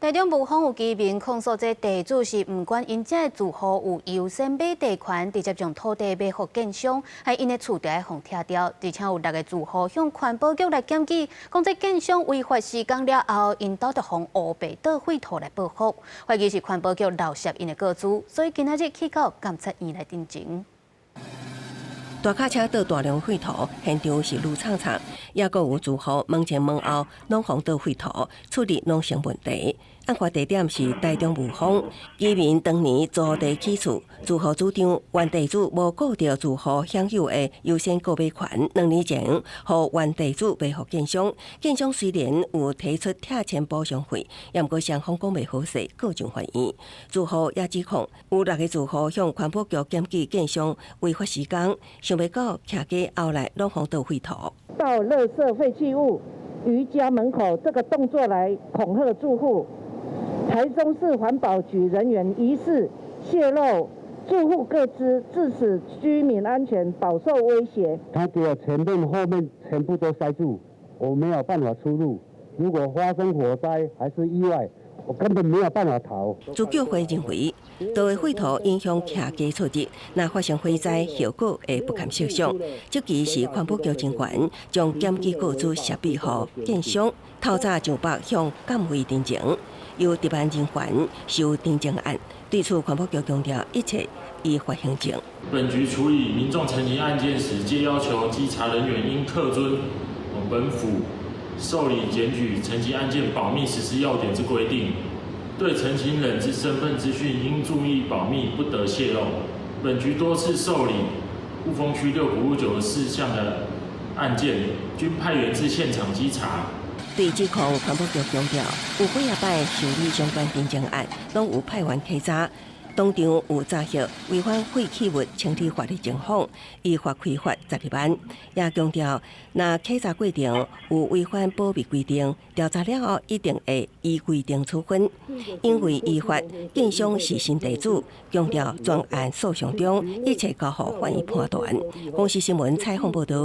台中雾峰有居民控诉，这地主是不管因这住户有优先买地权，直接将土地卖给建商，还因的厝地互拆掉，而且有6个住户向环保局来检举，讲这建商违法施工了后，因兜着向乌白倒废土来报复，怀疑是环保局盗窃因的个资，所以今仔日去到监察院来定情。大卡车倒大量废土，现场是路畅畅，也阁有住户门前门后拢放倒废土，处理拢成问题。案发地点是台中雾峰，居民当年租地起厝，住户主张原地主无顾到住户享有的优先购买权，2年前互原地主卖予建商。建商虽然有提出拆迁补偿费，也毋过双方讲袂好势，各种反映。住户也指控有6个住户向环保局检举建商违法施工，想袂到徛家后来拢放倒废土，倒垃圾废弃物于家门口这个动作来恐吓住户。台中市环保局人员疑似泄露住户个资，致使居民安全饱受威胁。他给我前面后面全部都塞住，我没有办法出入。如果发生火灾还是意外，我根本没有办法逃。自救会认为，倒的废土影响徛家厝地，若发生火灾，后果会不堪设想。这期是环保局人员将检举个资设备予建商，透早上北向监会定情。由值班人员受定情案，对此环保局强调一切依法行政。本局处理民众陈情案件时，皆要求稽查人员应恪遵本府受理检举陈情案件保密实施要点之规定，对陈情人之身份资讯应注意保密，不得泄露。本局多次受理雾峰区6股路94项的案件，均派员至现场稽查。对指控，环保局强调，有几摆受理相关定情案，拢有派员稽查，当场有查获违反废弃物清理法的情况，依法开罚12万。也强调，若稽查过程有违反保密规定，调查了后一定会依规定处分。因为依法，建商是新地主，强调专案诉讼中一切交予法院判断。公视新闻采访报道。